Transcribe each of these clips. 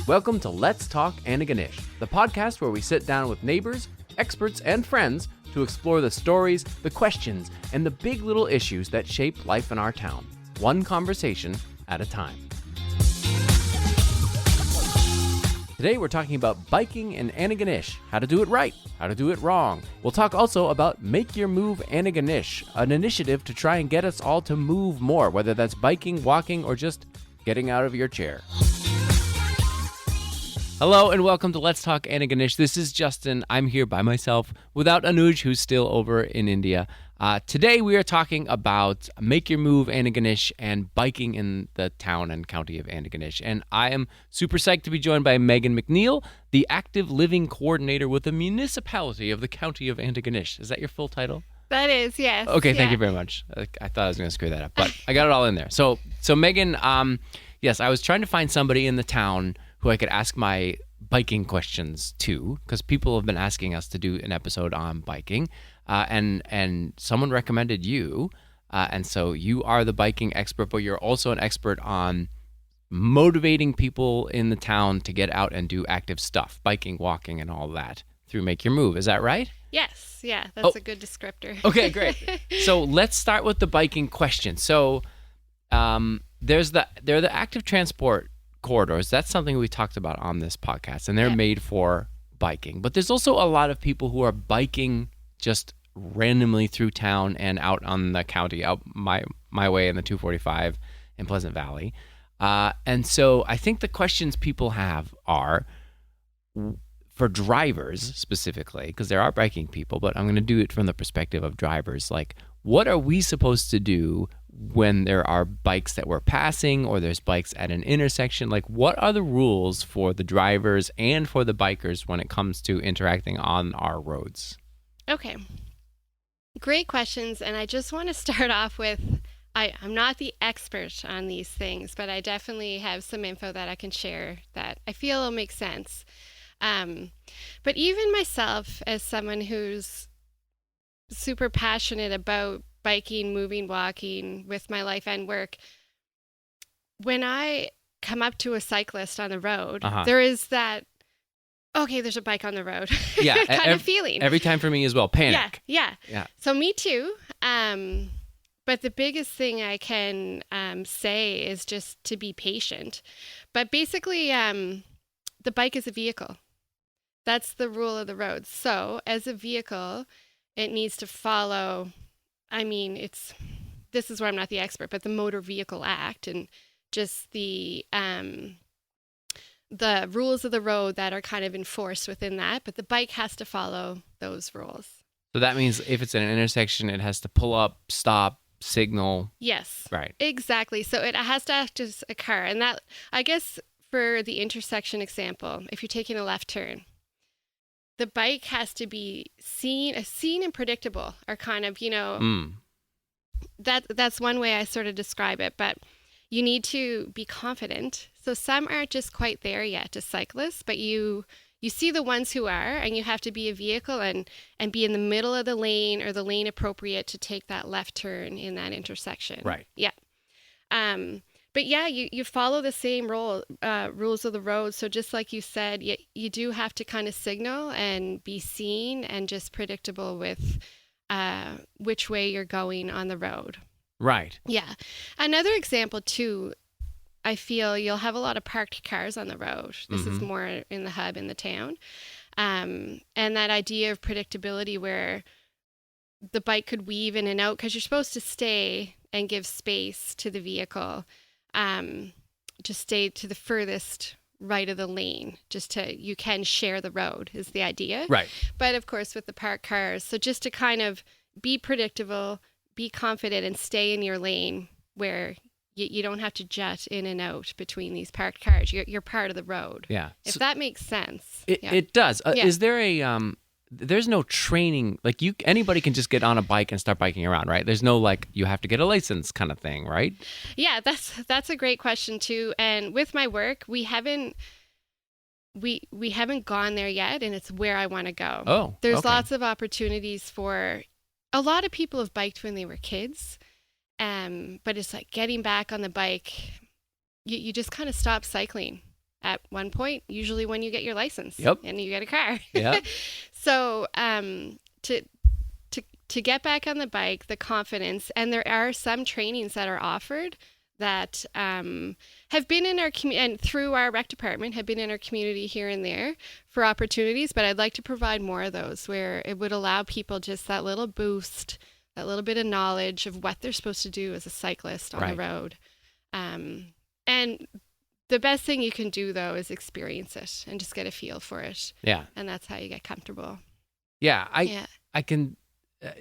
Welcome to Let's Talk Antigonish, the podcast where we sit down with neighbors, experts, and friends to explore the stories, the questions, and the big little issues that shape life in our town, one conversation at a time. Today we're talking about biking in Antigonish, how to do it right, how to do it wrong. We'll talk also about Make Your Move Antigonish, an initiative to try and get us all to move more, whether that's biking, walking, or just getting out of your chair. Hello and welcome to Let's Talk Antigonish. This is Justin. I'm here by myself without Anuj, who's still over in India. Today we are talking about Make Your Move Antigonish and biking in the town and county of Antigonish. And I am super psyched to be joined by Meghan MacNeil, the active living coordinator with the Municipality of the County of Antigonish. Is that your full title? That is, yes. Okay, thank you very much. I thought I was going to screw that up, but I got it all in there. So Meghan, yes, I was trying to find somebody in the town who I could ask my biking questions to, because people have been asking us to do an episode on biking, and someone recommended you, and so you are the biking expert, but you're also an expert on motivating people in the town to get out and do active stuff, biking, walking, and all that through Make Your Move. Is that right? Yes, yeah, that's a good descriptor. Okay, great. So let's start with the biking question. So there are the active transport corridors. That's something we talked about on this podcast, and they're made for biking. But there's also a lot of people who are biking just randomly through town and out on the county, out my way in the 245 in Pleasant Valley. And so I think the questions people have are, for drivers specifically, because there are biking people, but I'm going to do it from the perspective of drivers. Like, what are we supposed to do when there are bikes that we're passing or there's bikes at an intersection? Like, what are the rules for the drivers and for the bikers when it comes to interacting on our roads? Okay. Great questions. And I just want to start off with, I'm not the expert on these things, but I definitely have some info that I can share that I feel will make sense. But even myself, as someone who's super passionate about biking, moving, walking with my life and work, when I come up to a cyclist on the road, there is that, okay, there's a bike on the road kind of feeling. Every time for me as well, panic. Yeah. So me too. But the biggest thing I can say is just to be patient. But basically, the bike is a vehicle. That's the rule of the road. So as a vehicle, it needs to follow, this is where I'm not the expert, but the Motor Vehicle Act and just the rules of the road that are kind of enforced within that. But the bike has to follow those rules. So that means if it's an intersection, it has to pull up, stop, signal. Yes. Right. Exactly. So it has to act as a car. And that, I guess, for the intersection example, if you're taking a left turn, the bike has to be seen and predictable, are kind of, that's one way I sort of describe it, but you need to be confident. So some aren't just quite there yet as cyclists, but you see the ones who are, and you have to be a vehicle and be in the middle of the lane or the lane appropriate to take that left turn in that intersection. Right. Yeah. But yeah, you follow the same rules of the road. So just like you said, you do have to kind of signal and be seen and just predictable with which way you're going on the road. Right. Yeah. Another example too, I feel you'll have a lot of parked cars on the road. This is more in the hub in the town. And that idea of predictability where the bike could weave in and out because you're supposed to stay and give space to the vehicle. Just stay to the furthest right of the lane, you can share the road is the idea. Right. But of course with the parked cars, so just to kind of be predictable, be confident and stay in your lane where you don't have to jet in and out between these parked cars. You're part of the road. Yeah. If that makes sense. It does. Is there there's no training, like anybody can just get on a bike and start biking around, right? There's no you have to get a license kind of thing, right? Yeah, that's a great question too. And with my work, we haven't gone there yet, and it's where I want to go. Oh, there's okay. Lots of opportunities for a lot of people have biked when they were kids, but it's like getting back on the bike. You just kind of stop cycling at one point, usually when you get your license Yep. and you get a car. Yeah. So to get back on the bike, the confidence, and there are some trainings that are offered that have been in our community and through our rec department have been in our community here and there for opportunities, but I'd like to provide more of those where it would allow people just that little boost, that little bit of knowledge of what they're supposed to do as a cyclist on the road. And the best thing you can do, though, is experience it and just get a feel for it. Yeah. And that's how you get comfortable. Yeah. I can,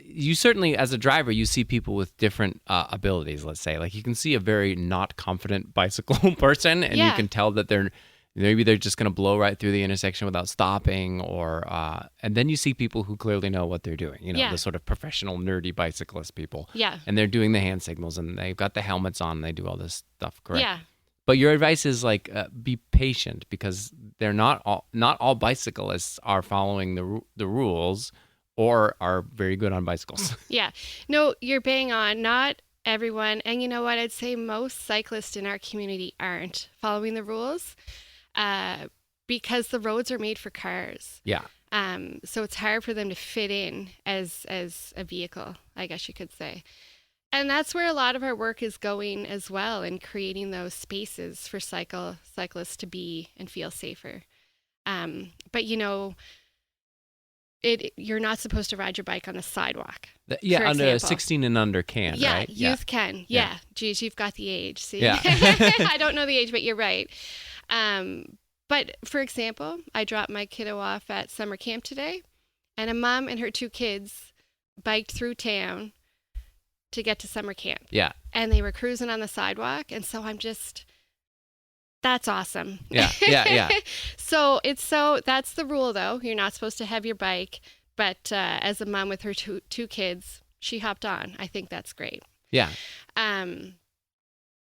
you certainly, as a driver, you see people with different abilities, let's say. Like you can see a very not confident bicycle person and you can tell that maybe they're just going to blow right through the intersection without stopping and then you see people who clearly know what they're doing, the sort of professional nerdy bicyclist people. Yeah. And they're doing the hand signals and they've got the helmets on and they do all this stuff correct. Yeah. But your advice is like be patient because they're not all bicyclists are following the rules or are very good on bicycles. Yeah. No, you're bang on. Not everyone. And you know what? I'd say most cyclists in our community aren't following the rules because the roads are made for cars. Yeah. So it's hard for them to fit in as a vehicle, I guess you could say. And that's where a lot of our work is going as well, in creating those spaces for cyclists to be and feel safer. But you're not supposed to ride your bike on the sidewalk. Under 16 and under can, right? Youth can. Yeah. Geez, you've got the age. See? Yeah. I don't know the age, but you're right. But for example, I dropped my kiddo off at summer camp today, and a mom and her 2 kids biked through town to get to summer camp. Yeah. And they were cruising on the sidewalk, and so that's awesome. Yeah. So that's the rule, though. You're not supposed to have your bike, but as a mom with her two kids, she hopped on. I think that's great. Yeah.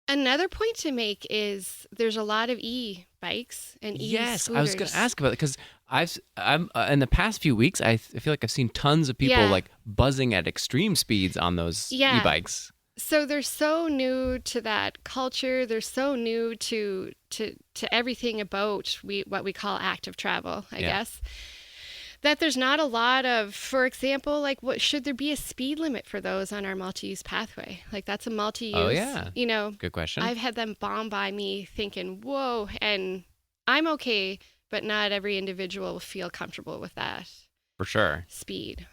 Another point to make is there's a lot of e-bikes and e-scooters. Yes, I was going to ask about it because I'm in the past few weeks, I feel like I've seen tons of people like buzzing at extreme speeds on those e-bikes. So they're so new to that culture. They're so new to everything about what we call active travel, I guess. That there's not a lot of, for example, like should there be a speed limit for those on our multi-use pathway? Like that's a multi-use. Oh yeah. Good question. I've had them bomb by me thinking, whoa, and I'm okay, but not every individual will feel comfortable with that. For sure. Speed.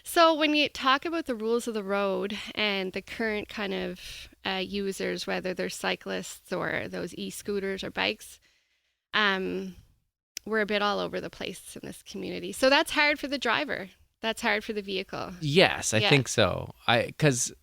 So when you talk about the rules of the road and the current kind of users, whether they're cyclists or those e-scooters or bikes, we're a bit all over the place in this community. So that's hard for the driver. That's hard for the vehicle. Yes, I think so. Because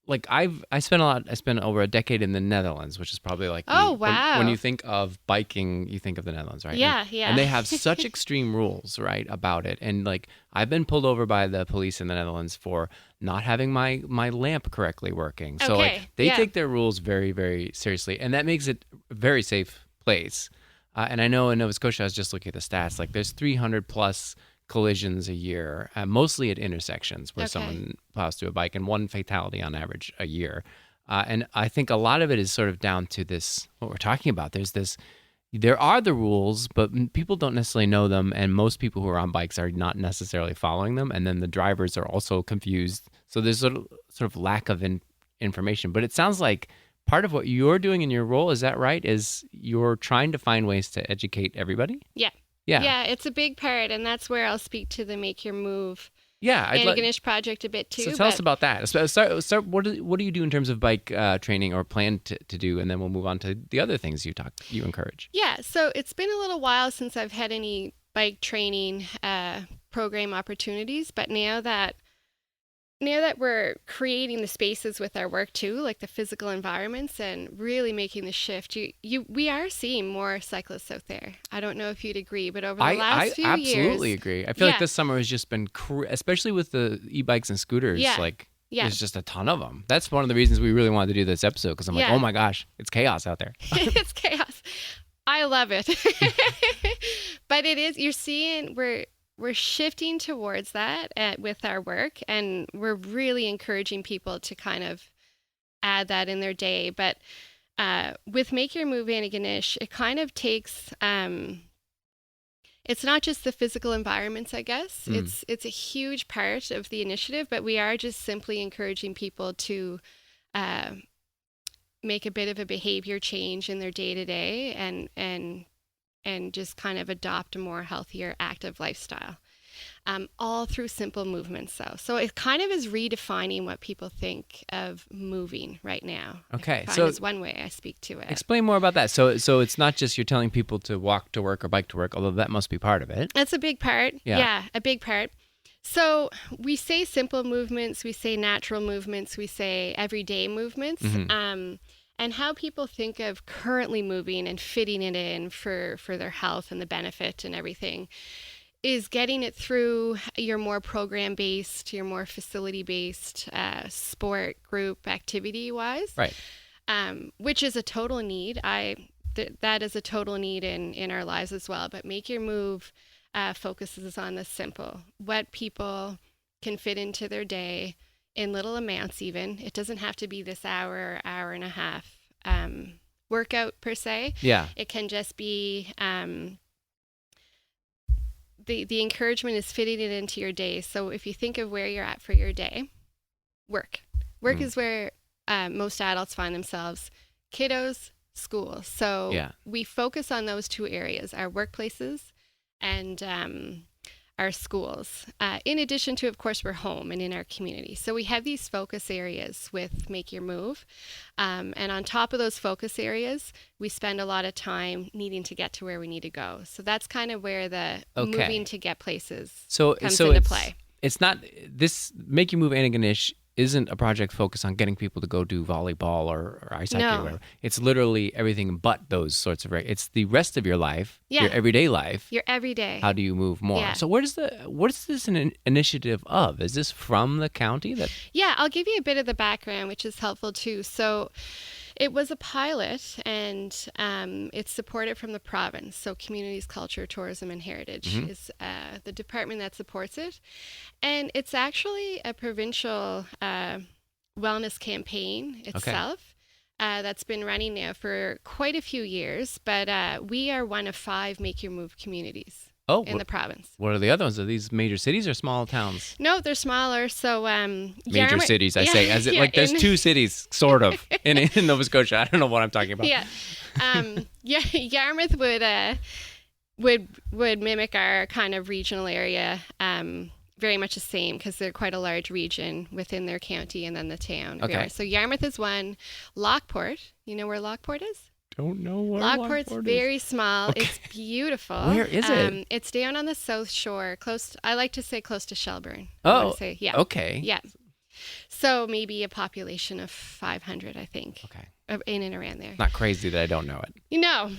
like I spent over a decade in the Netherlands, which is probably like when you think of biking, you think of the Netherlands, right? Yeah. And they have such extreme rules, right, about it. And like I've been pulled over by the police in the Netherlands for not having my lamp correctly working. So like they take their rules very, very seriously, and that makes it a very safe place. And I know in Nova Scotia, I was just looking at the stats, like there's 300 plus collisions a year, mostly at intersections where someone plows through a bike, and 1 fatality on average a year. And I think a lot of it is sort of down to this, what we're talking about. There are the rules, but people don't necessarily know them. And most people who are on bikes are not necessarily following them. And then the drivers are also confused. So there's a sort of lack of information. But it sounds like part of what you're doing in your role, is that right? Is you're trying to find ways to educate everybody? Yeah. Yeah, it's a big part, and that's where I'll speak to the Make Your Move Antigonish project a bit too. So tell us about that. Start, what do you do in terms of bike training or plan to do, and then we'll move on to the other things you encourage. Yeah, so it's been a little while since I've had any bike training program opportunities, but now that we're creating the spaces with our work too, like the physical environments, and really making the shift, we are seeing more cyclists out there. I don't know if you'd agree, but over the last few years, I absolutely agree. I feel like this summer has just been, especially with the e-bikes and scooters, there's just a ton of them. That's one of the reasons we really wanted to do this episode, because I'm like, oh my gosh, it's chaos out there. It's chaos. I love it. But it is, you're seeing, we're shifting towards that with our work, and we're really encouraging people to kind of add that in their day. But with Make Your Move Antigonish, it kind of takes, it's not just the physical environments, I guess. It's a huge part of the initiative, but we are just simply encouraging people to make a bit of a behavior change in their day-to-day and just kind of adopt a more healthier, active lifestyle. All through simple movements, though. So it kind of is redefining what people think of moving right now. Okay, so is one way I speak to it. Explain more about that. So it's not just you're telling people to walk to work or bike to work, although that must be part of it. That's a big part. Yeah, a big part. So we say simple movements, we say natural movements, we say everyday movements. And how people think of currently moving and fitting it in for their health and the benefit and everything is getting it through your more program-based, your more facility-based sport group activity-wise. Right. Which is a total need. That is a total need in our lives as well. But Make Your Move focuses on the simple. What people can fit into their day in little amounts even. It doesn't have to be this hour and a half workout per se. Yeah. It can just be... The encouragement is fitting it into your day. So if you think of where you're at for your day, work is where most adults find themselves. Kiddos, school. So we focus on those two areas, our workplaces and our schools. In addition to, of course, we're home and in our community. So we have these focus areas with Make Your Move. And on top of those focus areas, we spend a lot of time needing to get to where we need to go. So that's kind of where the moving to get places comes into play. It's not, this Make Your Move Antigonish isn't a project focused on getting people to go do volleyball or ice hockey or whatever. It's literally everything but those sorts of, it's the rest of your life, your everyday life. Your everyday. How do you move more? Yeah. So what is this an initiative of? Is this from the county? Yeah, I'll give you a bit of the background, which is helpful too. So it was a pilot, and it's supported from the province. So Communities, Culture, Tourism, and Heritage is the department that supports it. And it's actually a provincial wellness campaign itself that's been running now for quite a few years. But we are one of 5 Make Your Move communities. In the province. What are the other ones? Are these major cities or small towns? No, they're smaller. So major cities, I say, as like there's 2 cities, sort of, in Nova Scotia. I don't know what I'm talking about. Yeah, Yarmouth would mimic our kind of regional area. Very much the same because they're quite a large region within their county and then the town. Okay. So Yarmouth is one. Lockport, you know where Lockport is? Don't know where Lockport's Lockport very is. small. Okay. It's beautiful. Where is it? It's down on the south shore, I like to say close to Shelburne. Yeah. Okay. Yeah. So maybe a population of 500, I think. Okay. In and around there. Not crazy that I don't know it. No.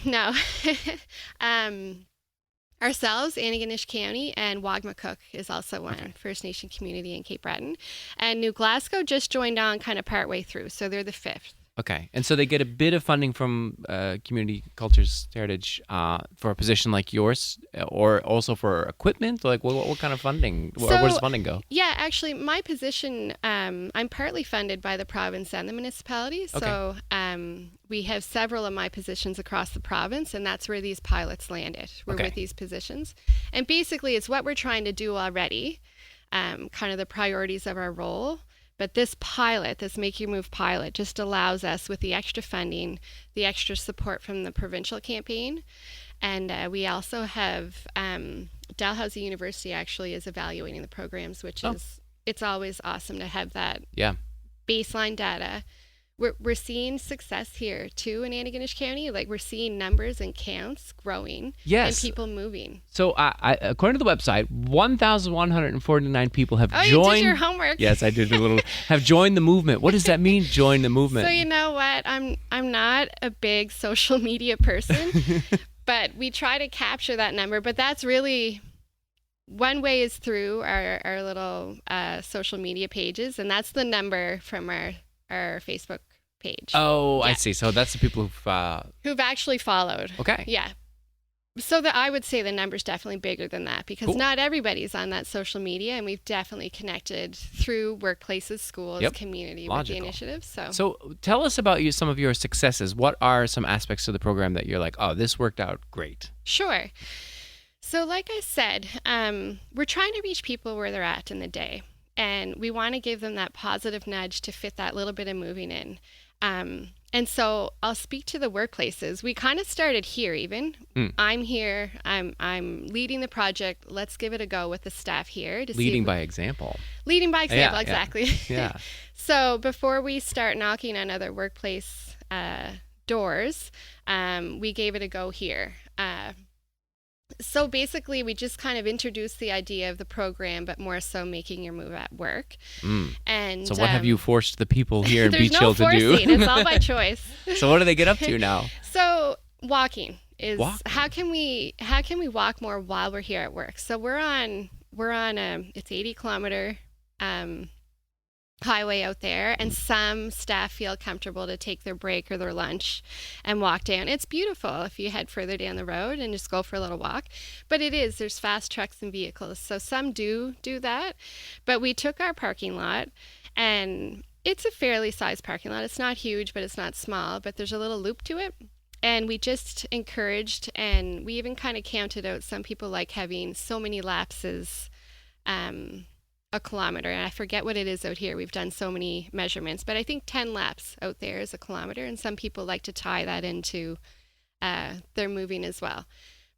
Ourselves, Antigonish County, and Wagmacook is also one First Nation community in Cape Breton. And New Glasgow just joined on kind of partway through, so they're the 5th. Okay. And so they get a bit of funding from Community Cultures Heritage for a position like yours, or also for equipment? Like what kind of funding? Where does funding go? Yeah, actually, my position, I'm partly funded by the province and the municipality. So we have several of my positions across the province, and that's where these pilots landed. We're with these positions. And basically, it's what we're trying to do already, kind of the priorities of our role. But this pilot, this Make Your Move pilot, just allows us, with the extra funding, the extra support from the provincial campaign. And we also have Dalhousie University actually is evaluating the programs, which is, it's always awesome to have that baseline data. We're seeing success here too in Antigonish County. Like we're seeing numbers and counts growing and people moving. So according to the website, 1,149 people have joined. You did your homework. Yes, I did a little. Have joined the movement. What does that mean, join the movement? So you know what? I'm not a big social media person, but we try to capture that number. But that's really, one way is through our little social media pages, and that's the number from our Facebook page. Oh, I see. So that's the people who've actually followed. Okay. Yeah. So I would say the number's definitely bigger than that, because Cool. not everybody's on that social media, and we've definitely connected through workplaces, schools, Yep. community with Logical. the initiative. So tell us about some of your successes. What are some aspects of the program that you're like, oh, this worked out great? Sure. So like I said, we're trying to reach people where they're at in the day, and we want to give them that positive nudge to fit that little bit of moving in. And so I'll speak to the workplaces. We kind of started here even. I'm here. I'm leading the project. Let's give it a go with the staff here. Leading by example. Leading by example, Yeah, exactly. Yeah. So before we start knocking on other workplace doors, we gave it a go here. So basically, we just kind of introduced the idea of the program, but more so making your move at work. And so what have you forced the people here in Beach Hill to do? There's no forcing. It's all by choice. So what do they get up to now? So walking is how can we walk more while we're here at work? So we're on it's 80-kilometer highway out there, and some staff feel comfortable to take their break or their lunch and walk down. It's beautiful if you head further down the road and just go for a little walk, but there's fast trucks and vehicles, so some do that. But we took our parking lot, and it's a fairly sized parking lot. It's not huge, but it's not small, but there's a little loop to it. And we just encouraged, and we even kind of counted out, some people like having so many lapses a kilometer, and I forget what it is out here. We've done so many measurements, but I think 10 laps out there is a kilometer, and some people like to tie that into their moving as well.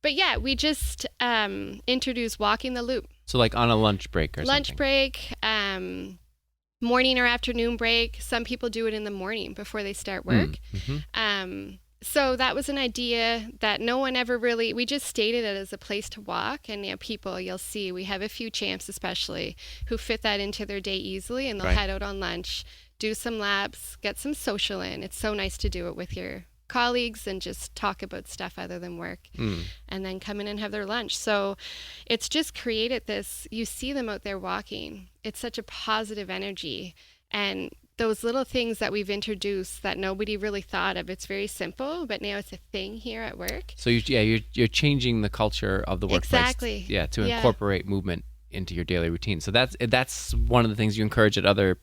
But yeah, we just introduced walking the loop. So like on a lunch break or lunch something? break, morning or afternoon break. Some people do it in the morning before they start work. So that was an idea that no one ever really, we just stated it as a place to walk. And people, you'll see, we have a few champs especially who fit that into their day easily, and they'll head out on lunch, do some laps, get some social in. It's so nice to do it with your colleagues and just talk about stuff other than work, and then come in and have their lunch. So it's just created this, you see them out there walking. It's such a positive energy. And those little things that we've introduced that nobody really thought of, it's very simple, but now it's a thing here at work. So you're changing the culture of the workplace. Exactly. Yeah, to incorporate movement into your daily routine. So that's one of the things you encourage at other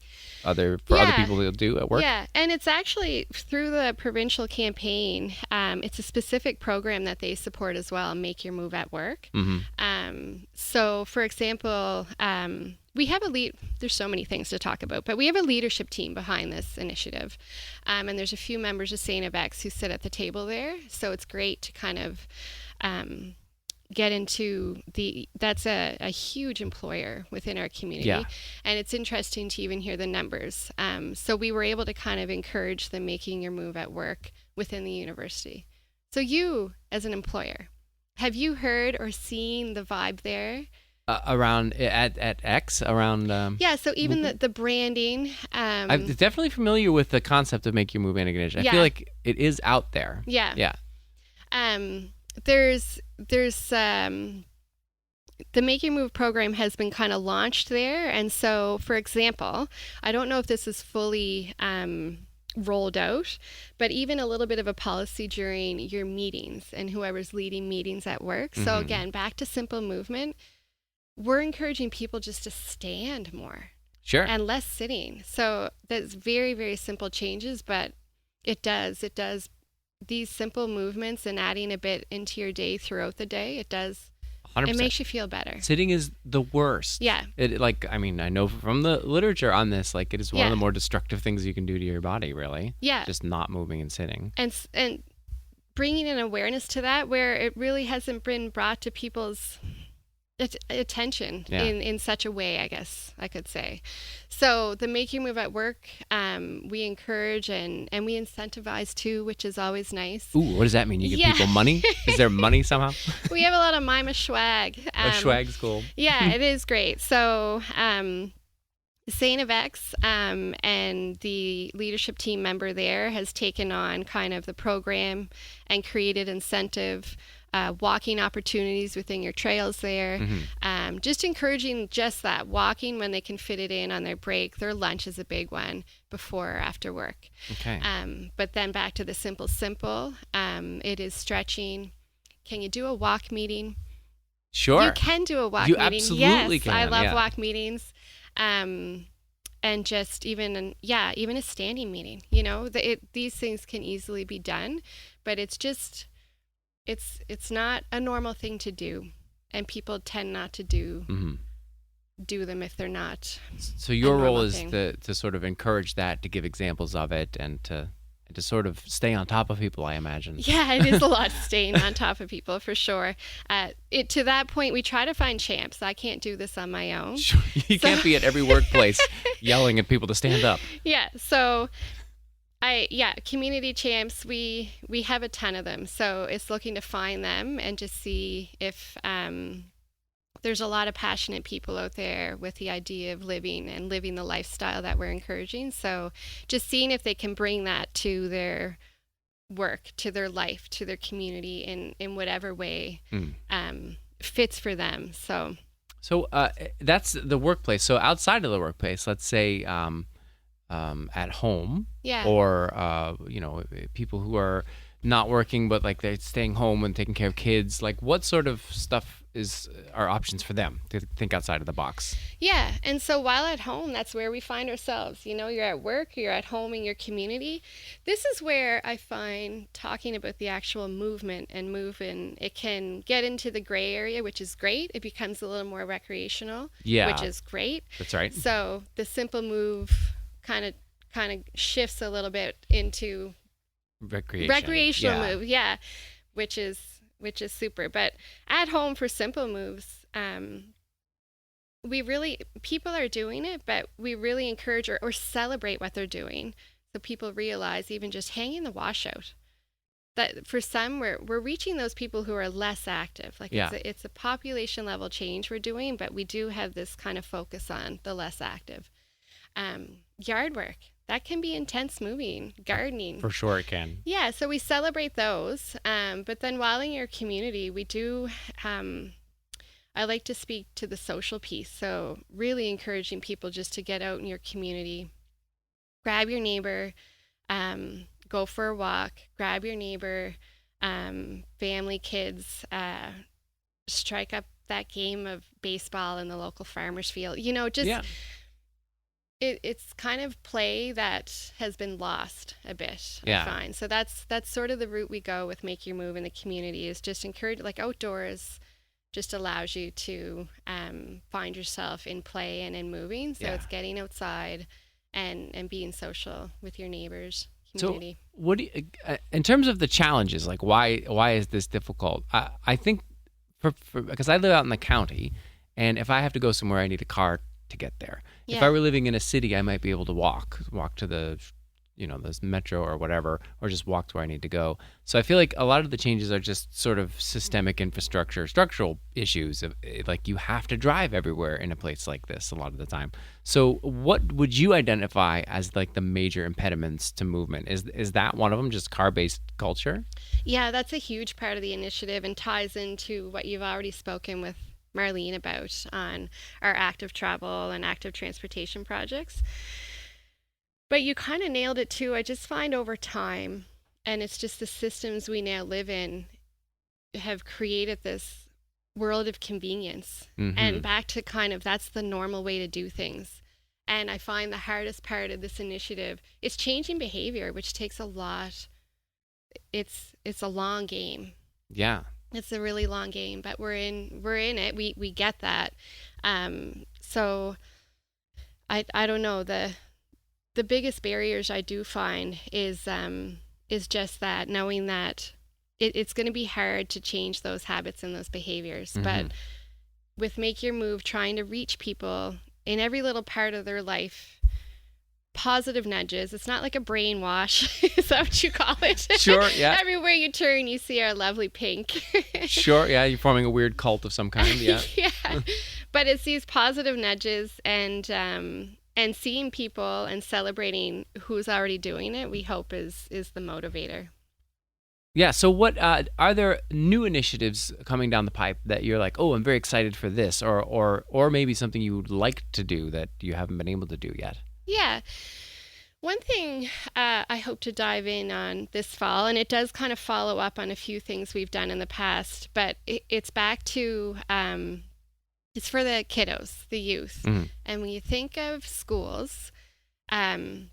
people to do at work. Yeah, and it's actually through the provincial campaign. It's a specific program that they support as well, Make Your Move at Work. So, for example, we have there's so many things to talk about, but we have a leadership team behind this initiative. And there's a few members of St. X who sit at the table there. So it's great to kind of get into that's a huge employer within our community. And it's interesting to even hear the numbers. So we were able to kind of encourage the Making Your Move at Work within the university. So you, as an employer, have you heard or seen the vibe there? Around at X, around so even the branding, I'm definitely familiar with the concept of Make Your Move Antigonish. I feel like it is out there. There's the Make Your Move program has been kind of launched there, and so, for example, I don't know if this is fully rolled out, but even a little bit of a policy during your meetings and whoever's leading meetings at work. So again, back to simple movement. We're encouraging people just to stand more. Sure. And less sitting. So that's very, very simple changes, but it does these simple movements and adding a bit into your day throughout the day, it does. 100%. It makes you feel better. Sitting is the worst. Yeah. I know from the literature on this, it is one of the more destructive things you can do to your body, really. Yeah. Just not moving and sitting. And bringing an awareness to that where it really hasn't been brought to people's attention in such a way, I guess I could say. So the Make Your Move at Work, we encourage and we incentivize too, which is always nice. Ooh, what does that mean? You give people money? Is there money somehow? We have a lot of mima swag. Swag's cool. Yeah, it is great. So St. X and the leadership team member there has taken on kind of the program and created incentive walking opportunities within your trails there. Just encouraging just that, walking when they can fit it in on their break. Their lunch is a big one before or after work. Okay. But then back to the simple, it is stretching, can you do a walk meeting? Sure. You can do a walk You meeting. absolutely Yes, can, I love yeah. walk meetings. And just even a standing meeting. You know, these things can easily be done, but it's just it's not a normal thing to do, and people tend not to do them if they're not. So your a role normal is thing. to sort of encourage that, to give examples of it, and to sort of stay on top of people, I imagine. Yeah, it is a lot staying on top of people for sure. To that point, we try to find champs. I can't do this on my own. Sure. You can't be at every workplace yelling at people to stand up. Yeah, so community champs, we have a ton of them. So it's looking to find them and just see if there's a lot of passionate people out there with the idea of living the lifestyle that we're encouraging. So just seeing if they can bring that to their work, to their life, to their community in whatever way fits for them. So that's the workplace. So outside of the workplace, let's say at home, or people who are not working but like they're staying home and taking care of kids. Like, what sort of stuff are options for them to think outside of the box? Yeah, and so while at home, that's where we find ourselves. You know, you're at work, you're at home in your community. This is where I find talking about the actual movement and moving, it can get into the gray area, which is great. It becomes a little more recreational, which is great. That's right. So the simple move kind of shifts a little bit into recreational move, which is super. But at home for simple moves, people are doing it, but we really encourage or celebrate what they're doing. So people realize even just hanging the washout, that for some we're reaching those people who are less active. Like it's a population level change we're doing, but we do have this kind of focus on the less active. Yard work, that can be intense moving. Gardening. For sure it can. Yeah, so we celebrate those. But then while in your community, we do, I like to speak to the social piece. So really encouraging people just to get out in your community, grab your neighbor, go for a walk, grab your neighbor, family, kids, strike up that game of baseball in the local farmer's field. You know, it's kind of play that has been lost a bit, I find. So that's sort of the route we go with Make Your Move in the community, is just encourage, like, outdoors just allows you to find yourself in play and in moving. So it's getting outside and being social with your neighbors, community. So what do you, in terms of the challenges, like why is this difficult? I think because I live out in the county, and if I have to go somewhere, I need a car to get there. If I were living in a city, I might be able to walk to the, the metro or whatever, or just walk to where I need to go. So I feel like a lot of the changes are just sort of systemic infrastructure, structural issues of, like, you have to drive everywhere in a place like this a lot of the time. So what would you identify as like the major impediments to movement? Is that one of them, just car-based culture? Yeah, that's a huge part of the initiative and ties into what you've already spoken with Marlene about on our active travel and active transportation projects. But you kind of nailed it too. I just find over time, and it's just the systems we now live in have created this world of convenience. And back to kind of, that's the normal way to do things. And I find the hardest part of this initiative is changing behavior, which takes a lot. It's a long game. Yeah. It's a really long game, but we're in it. We get that. So I don't know. The biggest barriers I do find is just that, knowing that it's going to be hard to change those habits and those behaviors. But with Make Your Move, trying to reach people in every little part of their life, positive nudges. It's not like a brainwash. Is that what you call it? Sure, yeah. Everywhere you turn, you see our lovely pink. Sure, yeah. You're forming a weird cult of some kind, yeah. Yeah. But it's these positive nudges and seeing people and celebrating who's already doing it, we hope is the motivator. Yeah, so what are there new initiatives coming down the pipe that you're like, oh, I'm very excited for this, or maybe something you would like to do that you haven't been able to do yet? Yeah. One thing I hope to dive in on this fall, and it does kind of follow up on a few things we've done in the past, but it's back to it's for the kiddos, the youth. And when you think of schools, the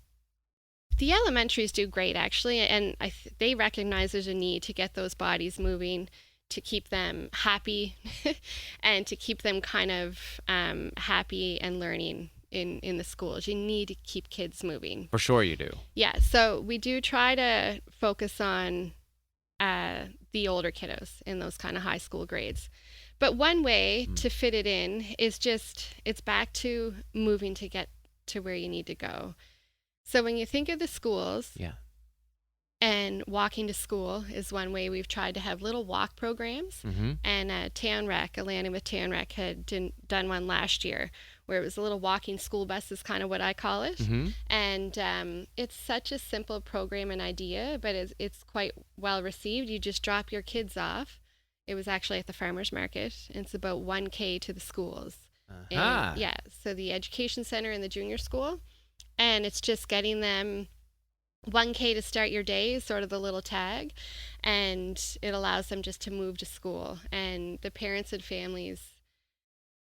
elementaries do great, actually, and they recognize there's a need to get those bodies moving, to keep them happy and to keep them kind of happy and learning in the schools. You need to keep kids moving. For sure you do. Yeah, so we do try to focus on the older kiddos in those kind of high school grades. But one way to fit it in is it's back to moving to get to where you need to go. So when you think of the schools, and walking to school is one way. We've tried to have little walk programs, and Town Rec, Atlanta with Town Rec had done one last year where it was a little walking school bus is kind of what I call it. And it's such a simple program and idea, but it's quite well received. You just drop your kids off. It was actually at the farmer's market. It's about 1K to the schools. And, so the education center and the junior school. And it's just getting them 1K to start your day is sort of the little tag, and it allows them just to move to school. And the parents and families,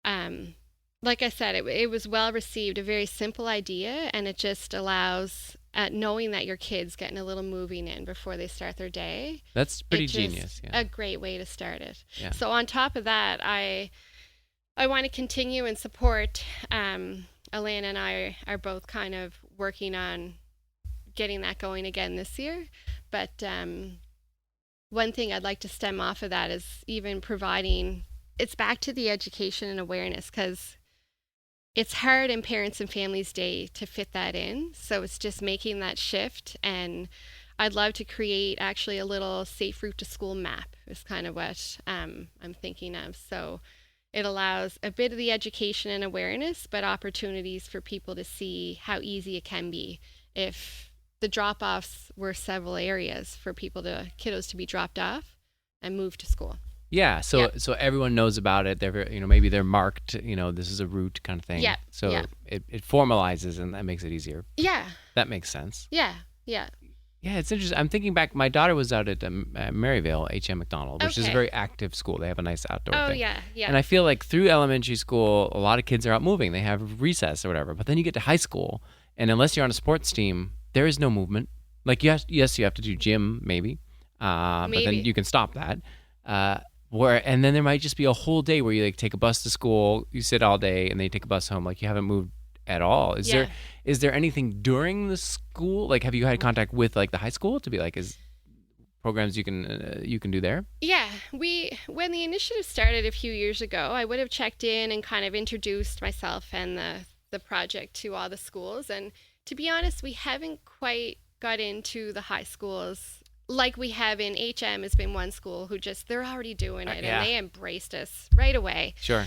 like I said, it was well received, a very simple idea, and it just allows knowing that your kid's getting a little moving in before they start their day. That's pretty genius. A great way to start it. Yeah. So on top of that, I want to continue and support. Alana and I are both kind of working on getting that going again this year. But one thing I'd like to stem off of that is even providing, it's back to the education and awareness, because it's hard in Parents and Families Day to fit that in. So it's just making that shift. And I'd love to create actually a little safe route to school map is kind of what I'm thinking of. So it allows a bit of the education and awareness, but opportunities for people to see how easy it can be if the drop-offs were several areas for kiddos to be dropped off and moved to school. Yeah, so everyone knows about it. They're maybe they're marked. This is a route kind of thing. Yeah. So it formalizes, and that makes it easier. Yeah. That makes sense. Yeah. Yeah, it's interesting. I'm thinking back. My daughter was out at Maryvale HM MacDonald, which is a very active school. They have a nice outdoor thing. Oh, yeah. And I feel like through elementary school, a lot of kids are out moving. They have recess or whatever. But then you get to high school, and unless you're on a sports team, there is no movement. Like, yes, you have to do gym, maybe. But then you can stop that. And then there might just be a whole day where you take a bus to school, you sit all day, and then you take a bus home. Like, you haven't moved at all. Is there anything during the school? Like, have you had contact with the high school to be is programs you can do there? Yeah, when the initiative started a few years ago, I would have checked in and kind of introduced myself and the project to all the schools. And to be honest, we haven't quite got into the high schools like we have in HM. Has been one school who they're already doing it, and they embraced us right away. Sure.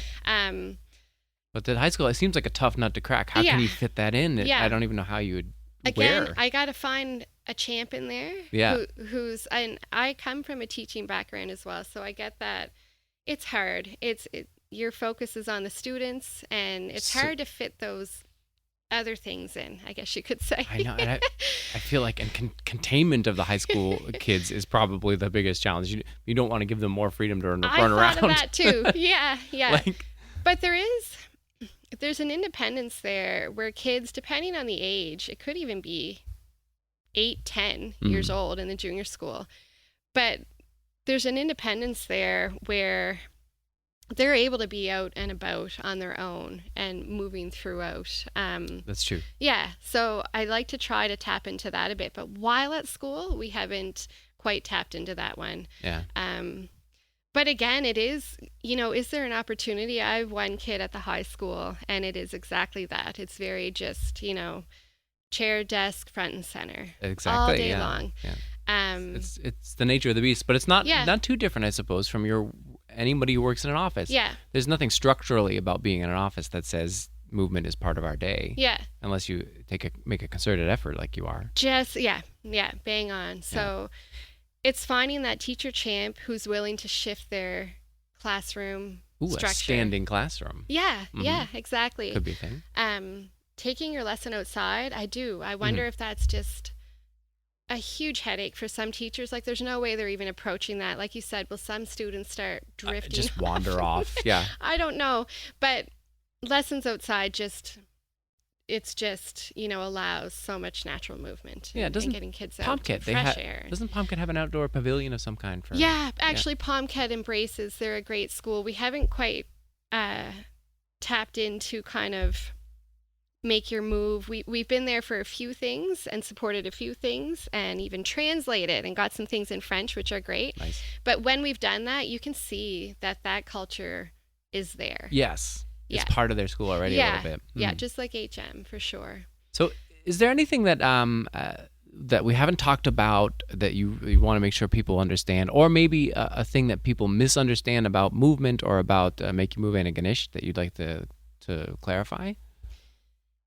But the high school, it seems like a tough nut to crack. How can you fit that in? I don't even know how you would. Again, I got to find a champ in there. Yeah. And I come from a teaching background as well, so I get that it's hard. Your focus is on the students, and it's hard to fit those other things in, I guess you could say. I know, and I feel like containment of the high school kids is probably the biggest challenge. You don't want to give them more freedom to run around. I thought of that too. Yeah. But there's an independence there where kids, depending on the age, it could even be 8, 10 years old in the junior school, but there's an independence there where they're able to be out and about on their own and moving throughout. That's true. Yeah. So I like to try to tap into that a bit, but while at school, we haven't quite tapped into that one. Yeah. But again, it is, is there an opportunity? I have one kid at the high school, and it is exactly that. It's very just, chair, desk, front and center. Exactly. All day long. Yeah. It's the nature of the beast, but it's not too different, I suppose, from anybody who works in an office. Yeah. There's nothing structurally about being in an office that says movement is part of our day. Yeah. Unless you make a concerted effort like you are. Bang on. So it's finding that teacher champ who's willing to shift their classroom structure. A standing classroom. Yeah, exactly. Could be a thing. taking your lesson outside, I do. I wonder if that's just a huge headache for some teachers. Like, there's no way they're even approaching that. Like you said, will some students start drifting just wander off? Yeah. I don't know. But lessons outside it's just, allows so much natural movement. Yeah, and getting kids out Pomkit, fresh air. Doesn't Pomkit have an outdoor pavilion of some kind? Actually, Pomkit embraces. They're a great school. We haven't quite tapped into kind of Make Your Move. We've been there for a few things and supported a few things and even translated and got some things in French, which are great. Nice. But when we've done that, you can see that culture is there. Yes. Yeah. It's part of their school already a little bit. Yeah, just like HM, for sure. So is there anything that that we haven't talked about that you want to make sure people understand, or maybe a thing that people misunderstand about movement or about Make Your Move Antigonish that you'd like to clarify?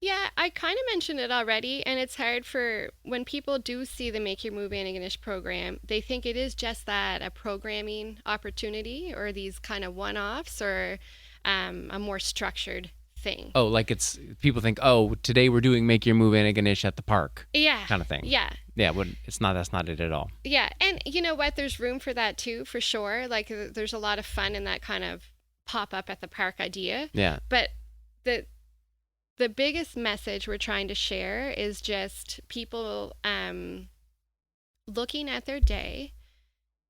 Yeah, I kind of mentioned it already, and it's hard for when people do see the Make Your Move Antigonish program, they think it is just that, a programming opportunity or these kind of one-offs or a more structured thing. Oh, like people think, oh, today we're doing Make Your Move Antigonish at the park. Yeah. Kind of thing. Yeah. Yeah, that's not it at all. Yeah, and you know what? There's room for that too, for sure. Like, there's a lot of fun in that kind of pop-up at the park idea. Yeah. But the biggest message we're trying to share is just people looking at their day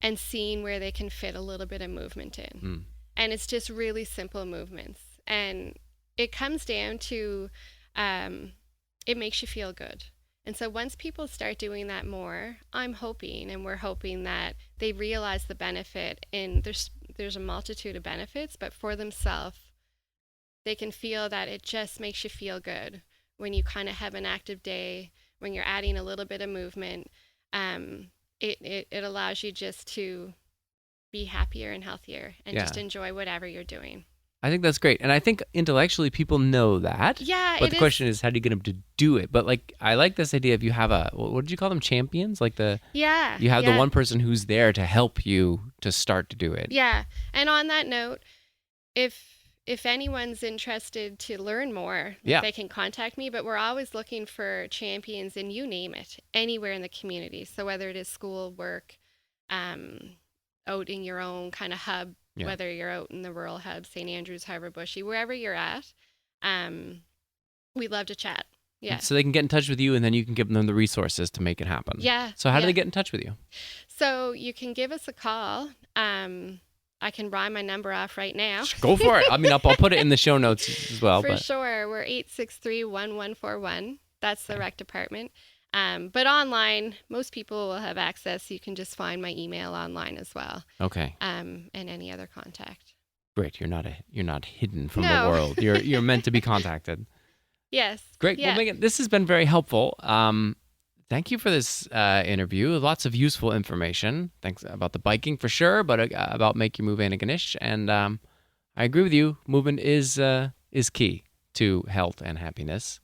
and seeing where they can fit a little bit of movement in. And it's just really simple movements. And it comes down to it makes you feel good. And so once people start doing that more, I'm hoping, and we're hoping, that they realize the benefit. And there's a multitude of benefits, but for themselves, they can feel that it just makes you feel good when you kind of have an active day, when you're adding a little bit of movement. It allows you just to be happier and healthier and just enjoy whatever you're doing. I think that's great. And I think intellectually people know that. Yeah. But the question is, how do you get them to do it? But I like this idea of you have what did you call them? Champions? You have the one person who's there to help you to start to do it. Yeah. And on that note, if anyone's interested to learn more, they can contact me. But we're always looking for champions, and you name it, anywhere in the community. So whether it is school, work, out in your own kind of hub, whether you're out in the rural hub, St. Andrews, Harbour Bushy, wherever you're at, we'd love to chat. Yeah. So they can get in touch with you, and then you can give them the resources to make it happen. Yeah. So how do they get in touch with you? So you can give us a call. I can rhyme my number off right now. Go for it. I mean, I'll put it in the show notes as well. For sure. We're 863-1141. That's the rec department. But online, most people will have access. You can just find my email online as well. Okay. And any other contact. Great. You're not hidden from the world. You're meant to be contacted. Yes. Great. Yeah. Well, Megan, this has been very helpful. Thank you for this interview. Lots of useful information. Thanks about the biking for sure, but about Make Your Move Antigonish. And I agree with you. Movement is key to health and happiness,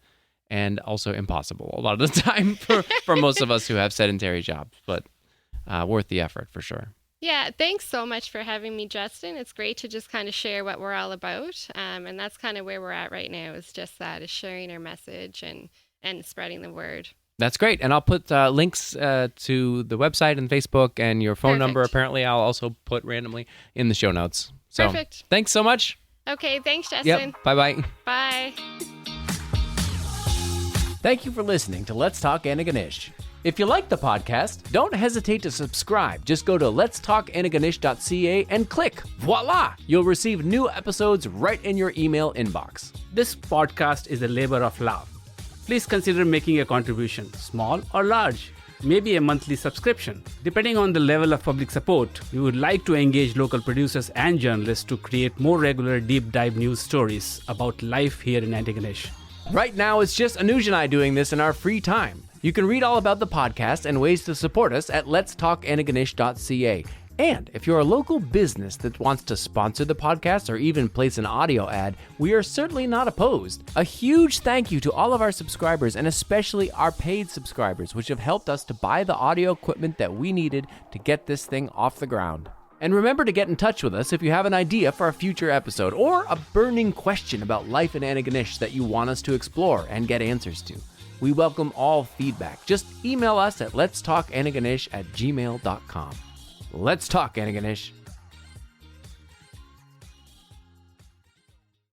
and also impossible a lot of the time for most of us who have sedentary jobs, but worth the effort for sure. Yeah, thanks so much for having me, Justin. It's great to just kind of share what we're all about. And that's kind of where we're at right now, is just that, is sharing our message and spreading the word. That's great. And I'll put links to the website and Facebook and your phone number. Apparently, I'll also put randomly in the show notes. So, perfect. Thanks so much. Okay, thanks, Justin. Yep. Bye-bye. Bye. Thank you for listening to Let's Talk Antigonish. If you like the podcast, don't hesitate to subscribe. Just go to letstalkantigonish.ca and click. Voila! You'll receive new episodes right in your email inbox. This podcast is a labor of love. Please consider making a contribution, small or large. Maybe a monthly subscription. Depending on the level of public support, we would like to engage local producers and journalists to create more regular deep dive news stories about life here in Antigonish. Right now, it's just Anuj and I doing this in our free time. You can read all about the podcast and ways to support us at letstalkantigonish.ca. And if you're a local business that wants to sponsor the podcast or even place an audio ad, we are certainly not opposed. A huge thank you to all of our subscribers, and especially our paid subscribers, which have helped us to buy the audio equipment that we needed to get this thing off the ground. And remember to get in touch with us if you have an idea for a future episode or a burning question about life in Antigonish that you want us to explore and get answers to. We welcome all feedback. Just email us at letstalkantigonish@gmail.com. Let's talk Antigonish.